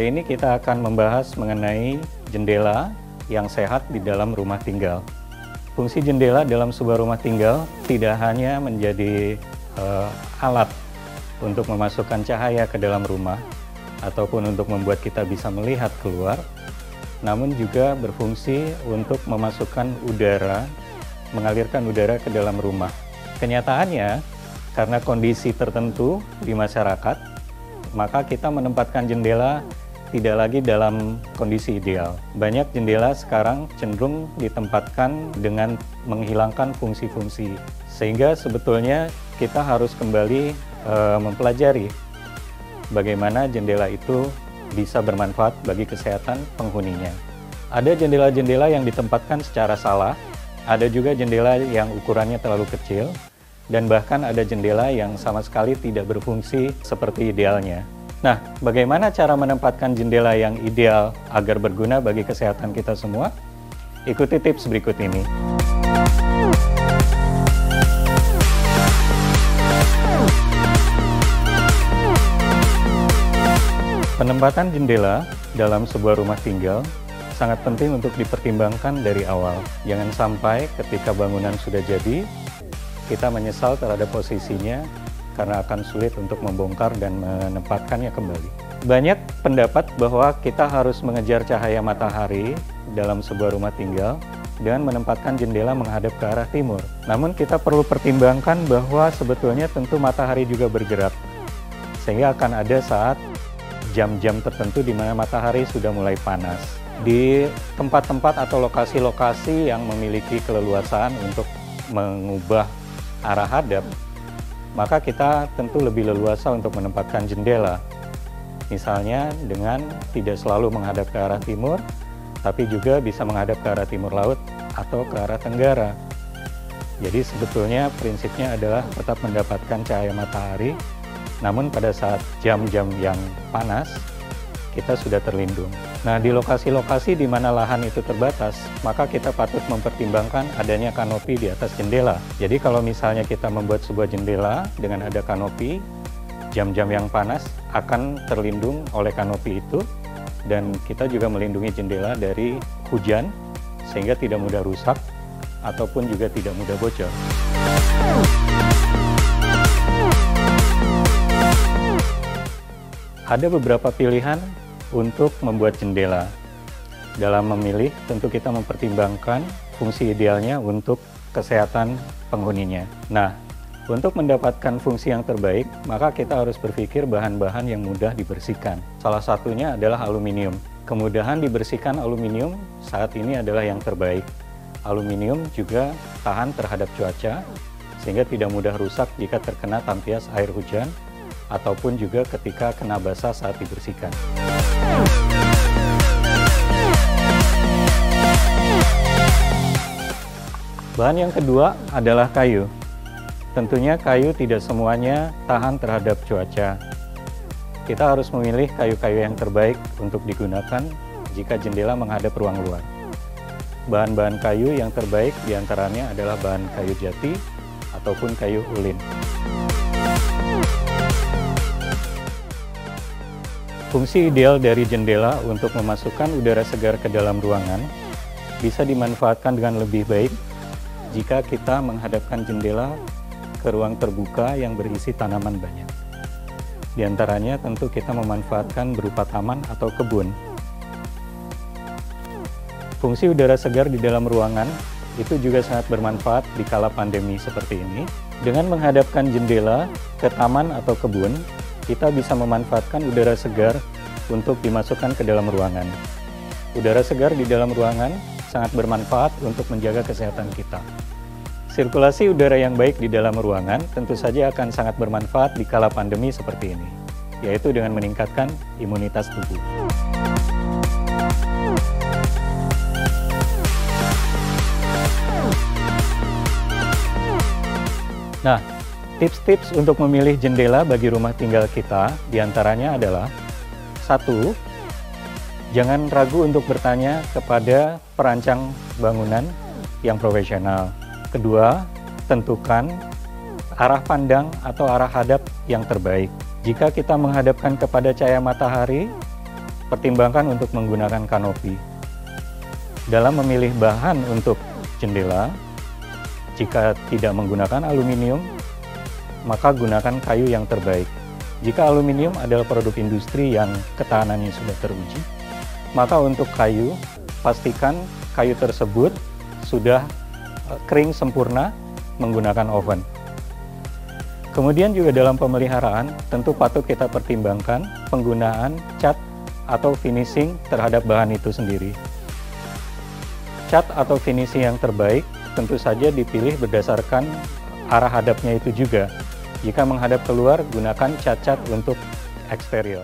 Kali ini kita akan membahas mengenai jendela yang sehat di dalam rumah tinggal. Fungsi jendela dalam sebuah rumah tinggal tidak hanya menjadi alat untuk memasukkan cahaya ke dalam rumah ataupun untuk membuat kita bisa melihat keluar, namun juga berfungsi untuk memasukkan udara, mengalirkan udara ke dalam rumah. Kenyataannya, karena kondisi tertentu di masyarakat, maka kita menempatkan jendela tidak lagi dalam kondisi ideal. Banyak jendela sekarang cenderung ditempatkan dengan menghilangkan fungsi-fungsi, sehingga sebetulnya kita harus kembali mempelajari bagaimana jendela itu bisa bermanfaat bagi kesehatan penghuninya. Ada jendela-jendela yang ditempatkan secara salah, ada juga jendela yang ukurannya terlalu kecil, dan bahkan ada jendela yang sama sekali tidak berfungsi seperti idealnya. Nah, bagaimana cara menempatkan jendela yang ideal agar berguna bagi kesehatan kita semua? Ikuti tips berikut ini. Penempatan jendela dalam sebuah rumah tinggal sangat penting untuk dipertimbangkan dari awal. Jangan sampai ketika bangunan sudah jadi, kita menyesal terhadap posisinya karena akan sulit untuk membongkar dan menempatkannya kembali. Banyak pendapat bahwa kita harus mengejar cahaya matahari dalam sebuah rumah tinggal dengan menempatkan jendela menghadap ke arah timur. Namun kita perlu pertimbangkan bahwa sebetulnya tentu matahari juga bergerak, sehingga akan ada saat jam-jam tertentu di mana matahari sudah mulai panas. Di tempat-tempat atau lokasi-lokasi yang memiliki keleluasaan untuk mengubah arah hadap, maka kita tentu lebih leluasa untuk menempatkan jendela. Misalnya dengan tidak selalu menghadap ke arah timur, tapi juga bisa menghadap ke arah timur laut atau ke arah tenggara. Jadi sebetulnya prinsipnya adalah tetap mendapatkan cahaya matahari, namun pada saat jam-jam yang panas, kita sudah terlindung. Nah, di lokasi-lokasi di mana lahan itu terbatas, maka kita patut mempertimbangkan adanya kanopi di atas jendela. Jadi kalau misalnya kita membuat sebuah jendela dengan ada kanopi, jam-jam yang panas akan terlindung oleh kanopi itu, dan kita juga melindungi jendela dari hujan, sehingga tidak mudah rusak, ataupun juga tidak mudah bocor. Ada beberapa pilihan untuk membuat jendela. Dalam memilih, tentu kita mempertimbangkan fungsi idealnya untuk kesehatan penghuninya. Nah, untuk mendapatkan fungsi yang terbaik, maka kita harus berpikir bahan-bahan yang mudah dibersihkan. Salah satunya adalah aluminium. Kemudahan dibersihkan aluminium saat ini adalah yang terbaik. Aluminium juga tahan terhadap cuaca, sehingga tidak mudah rusak jika terkena tampias air hujan, ataupun juga ketika kena basah saat dibersihkan. Bahan yang kedua adalah kayu. Tentunya kayu tidak semuanya tahan terhadap cuaca. Kita harus memilih kayu-kayu yang terbaik untuk digunakan jika jendela menghadap ruang luar. Bahan-bahan kayu yang terbaik diantaranya adalah bahan kayu jati ataupun kayu ulin. Fungsi ideal dari jendela untuk memasukkan udara segar ke dalam ruangan bisa dimanfaatkan dengan lebih baik jika kita menghadapkan jendela ke ruang terbuka yang berisi tanaman banyak. Di antaranya tentu kita memanfaatkan berupa taman atau kebun. Fungsi udara segar di dalam ruangan itu juga sangat bermanfaat di kala pandemi seperti ini. Dengan menghadapkan jendela ke taman atau kebun, kita bisa memanfaatkan udara segar untuk dimasukkan ke dalam ruangan. Udara segar di dalam ruangan sangat bermanfaat untuk menjaga kesehatan kita. Sirkulasi udara yang baik di dalam ruangan tentu saja akan sangat bermanfaat di kala pandemi seperti ini, yaitu dengan meningkatkan imunitas tubuh. Nah, tips-tips untuk memilih jendela bagi rumah tinggal kita diantaranya adalah: 1. Jangan ragu untuk bertanya kepada perancang bangunan yang profesional. 2. Tentukan arah pandang atau arah hadap yang terbaik. Jika kita menghadapkan kepada cahaya matahari, pertimbangkan untuk menggunakan kanopi. Dalam memilih bahan untuk jendela, jika tidak menggunakan aluminium, maka gunakan kayu yang terbaik. Jika aluminium adalah produk industri yang ketahanannya sudah teruji, maka untuk kayu, pastikan kayu tersebut sudah kering sempurna menggunakan oven. Kemudian juga dalam pemeliharaan, tentu patut kita pertimbangkan penggunaan cat atau finishing terhadap bahan itu sendiri. Cat atau finishing yang terbaik tentu saja dipilih berdasarkan arah hadapnya itu juga. Jika menghadap keluar, gunakan cat-cat untuk eksterior.